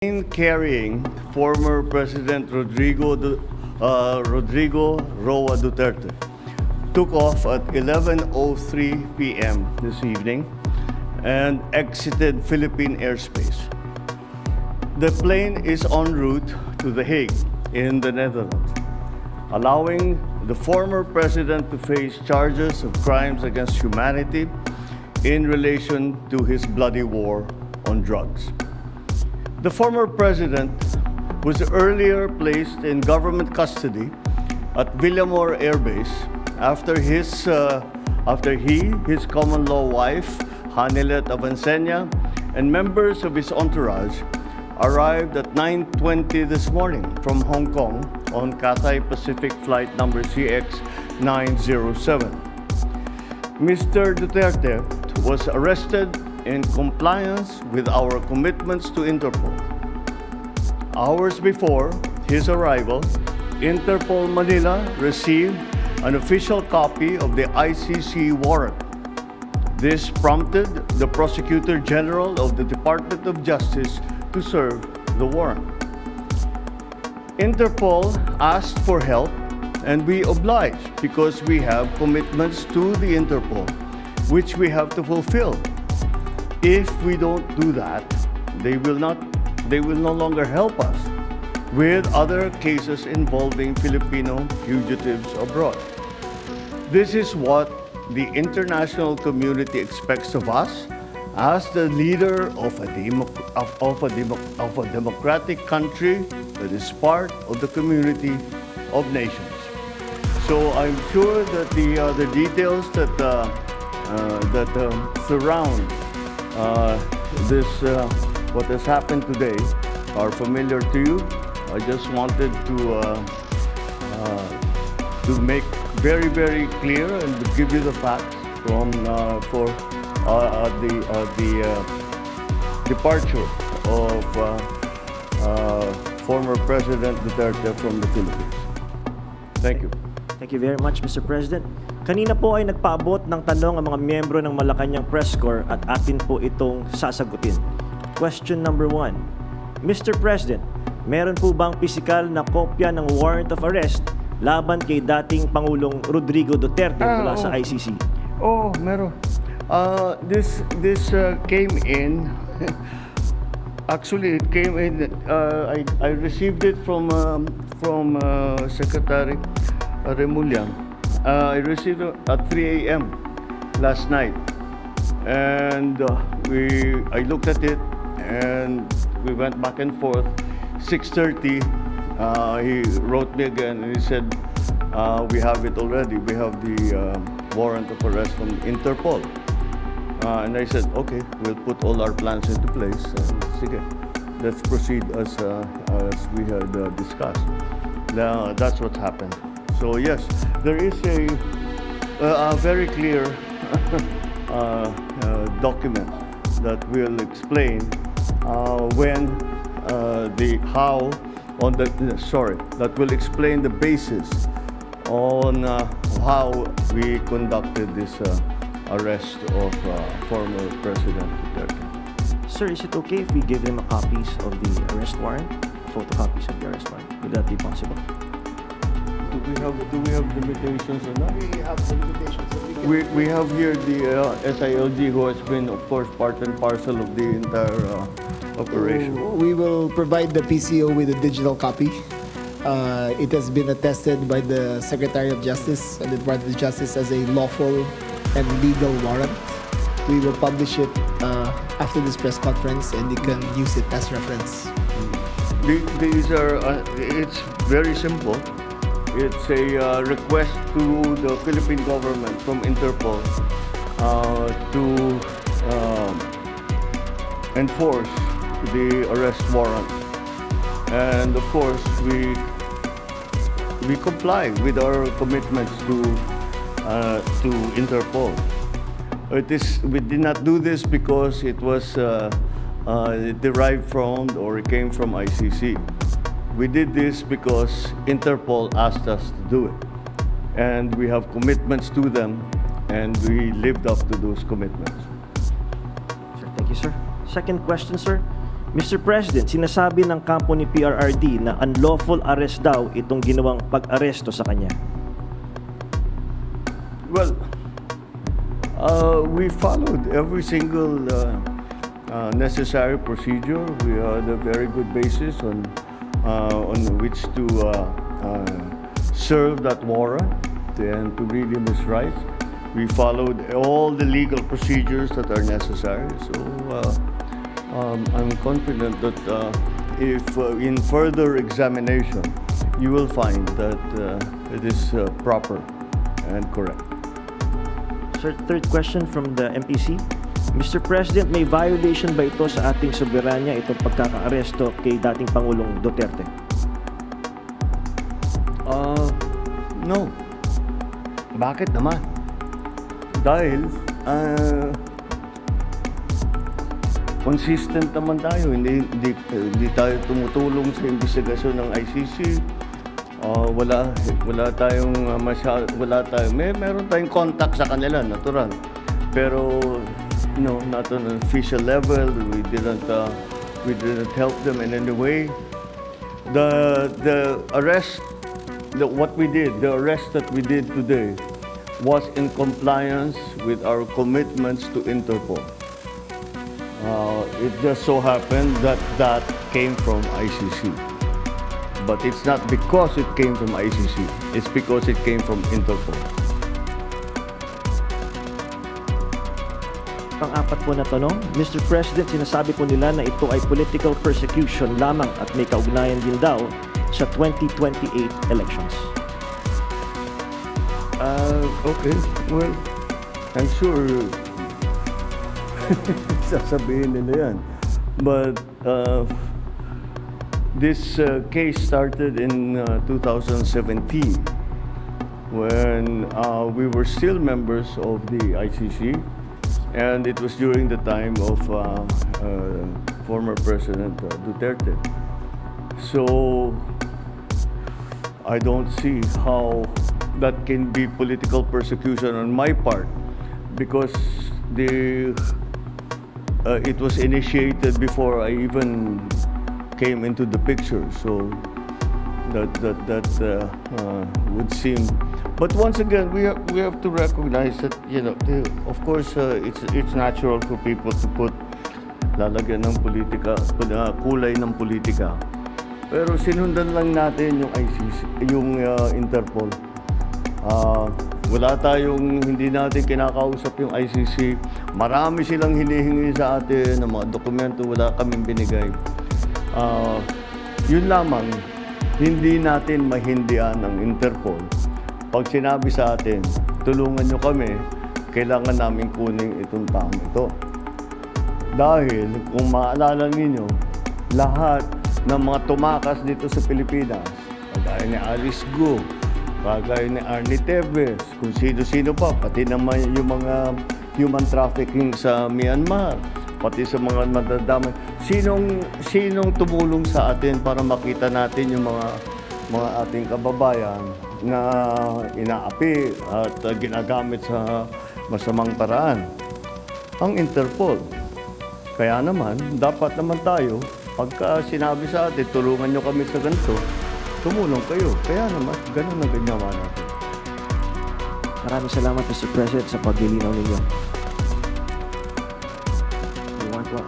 Carrying former President Rodrigo Roa Duterte took off at 11:03 p.m. this evening and exited Philippine airspace. The plane is en route to The Hague in the Netherlands, allowing the former president to face charges of crimes against humanity in relation to his bloody war on drugs. The former president was earlier placed in government custody at Villamor Air Base after his common law wife, Hanilet Avancenia, and members of his entourage arrived at 9:20 this morning from Hong Kong on Cathay Pacific flight number CX-907. Mr. Duterte was arrested in compliance with our commitments to Interpol. Hours before his arrival, Interpol Manila received an official copy of the ICC warrant. This prompted the Prosecutor General of the Department of Justice to serve the warrant. Interpol asked for help, and we obliged because we have commitments to the Interpol, which we have to fulfill. If we don't do that, they will no longer help us with other cases involving Filipino fugitives abroad. This is what the international community expects of us as the leader of a democratic country that is part of the community of nations. So I'm sure that the details that surround what has happened today are familiar to you. I just wanted to make very, very clear and to give you the facts for the departure of former President Duterte from the Philippines. Thank you. Thank you very much, Mr. President. Kanina po ay nagpaabot ng tanong ang mga miyembro ng Malacanang Press Corps at atin po itong sasagutin. Question number 1. Mr. President, meron po bang pisikal na kopya ng warrant of arrest laban kay dating Pangulong Rodrigo Duterte mula sa ICC? Oh, meron. This came in. Actually, it came in. I received it from Secretary Remuliang. I received it at 3 a.m. last night, and I looked at it, and we went back and forth. 6:30, he wrote me again, and he said, "We have it already. We have the warrant of arrest from Interpol." And I said, "Okay, we'll put all our plans into place. Sige, let's proceed as we had discussed." Now that's what happened. So yes, there is a very clear document that will explain that will explain the basis on how we conducted this arrest of former President Duterte. Sir, is it okay if we give him copies of the arrest warrant? Photocopies of the arrest warrant? Would that be possible? Do we have limitations on that? We have some limitations. We have here the SILG, who has been, of course, part and parcel of the entire operation. We will provide the PCO with a digital copy. It has been attested by the Secretary of Justice and the Department of Justice as a lawful and legal warrant. We will publish it after this press conference, and you can use it as reference. These are, it's very simple. It's a request to the Philippine government from Interpol to enforce the arrest warrant. And of course, we comply with our commitments to Interpol. We did not do this because it was derived from or it came from ICC. We did this because Interpol asked us to do it, and we have commitments to them, and we lived up to those commitments. Sir, thank you, sir. Second question, sir. Mr. President, sinasabi ng kampo ni PRRD na unlawful arrest daw itong ginawang pag-aresto sa kanya. Well, we followed every single necessary procedure. We had a very good basis on which to serve that warrant and to read him his rights. We followed all the legal procedures that are necessary. So I'm confident that if in further examination, you will find that it is proper and correct. Sir, third question from the MPC. Mr. President, may violation ba ito sa ating soberanya itong pagkaka-aresto kay dating Pangulong Duterte? No. Bakit naman? Dahil consistent naman tayo. Hindi tayo tumutulong sa investigasyon ng ICC. Wala tayong meron tayong contact sa kanila, natural. Pero not on an official level. We didn't help them in any way. The arrest that we did today was in compliance with our commitments to Interpol. It just so happened that came from ICC. But it's not because it came from ICC, it's because it came from Interpol. Pang-apat po na tanong, Mr. President, sinasabi po nila na ito ay political persecution lamang at may kaugnayan din daw sa 2028 elections. Okay. Well, I'm sure sasabihin nila yan. But this case started in 2017 when we were still members of the ICC, and it was during the time of former President Duterte. So I don't see how that can be political persecution on my part, because it was initiated before I even came into the picture. So that would seem. But once again, we have to recognize that of course it's natural for people to put lalagyan ng politika, kulay ng politika. Pero sinundan lang natin yung ICC, yung Interpol. Hindi natin kinakausap yung ICC. Marami silang hinihingi sa atin ng mga dokumento, wala kaming binigay. Yun lamang, hindi natin mahindian ng Interpol. Pag sinabi sa atin, tulungan nyo kami, kailangan namin kunin itong taong ito. Dahil, kung maalala ninyo, lahat ng mga tumakas dito sa Pilipinas, kagaya ni Alice Go, kagaya ni Arnie Teves, kung sino-sino pa, pati naman yung mga human trafficking sa Myanmar, pati sa mga nadadamay. Sinong tumulong sa atin para makita natin yung mga ating kababayan na inaapi at ginagamit sa masamang paraan? Ang Interpol. Kaya naman, dapat naman tayo, pagka sinabi sa atin, tulungan nyo kami sa ganito, tumulong kayo. Kaya naman, ganun na ginawa natin. Maraming salamat, Mr. President, sa paglilinaw ninyo. You want to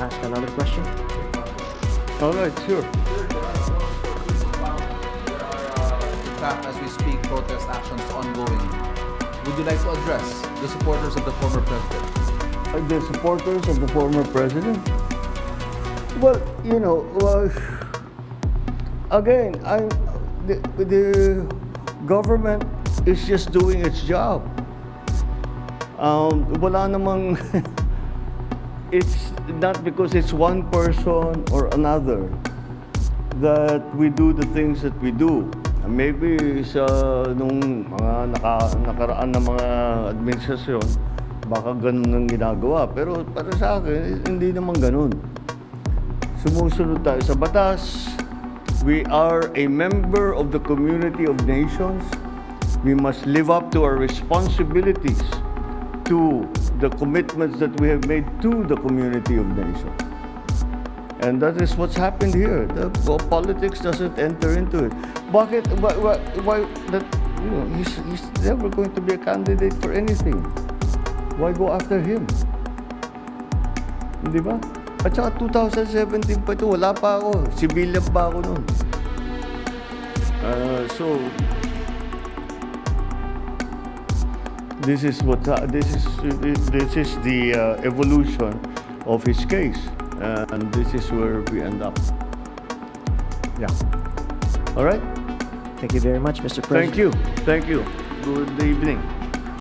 ask another question? All right, sure. In fact, as we speak, protest actions ongoing. Would you like to address the supporters of the former president? The supporters of the former president? Well, again, the government is just doing its job. Wala namang, it's not because it's one person or another that we do the things that we do. Maybe sa nung mga nakaraan na mga administrasyon, baka ganun ang ginagawa. Pero para sa akin, hindi naman ganun. Sumusunod tayo sa batas. We are a member of the community of nations. We must live up to our responsibilities, to the commitments that we have made to the community of nations. And that is what's happened here. The politics doesn't enter into it. Bakit? Why that? You know, he's never going to be a candidate for anything. Why go after him? Di ba? At saka 2017 pa ito, wala pa ako. Civilian pa ako noon. So this is the evolution of his case, and this is where we end up. Yeah. All right. Thank you very much, Mr. President. Thank you. Good evening.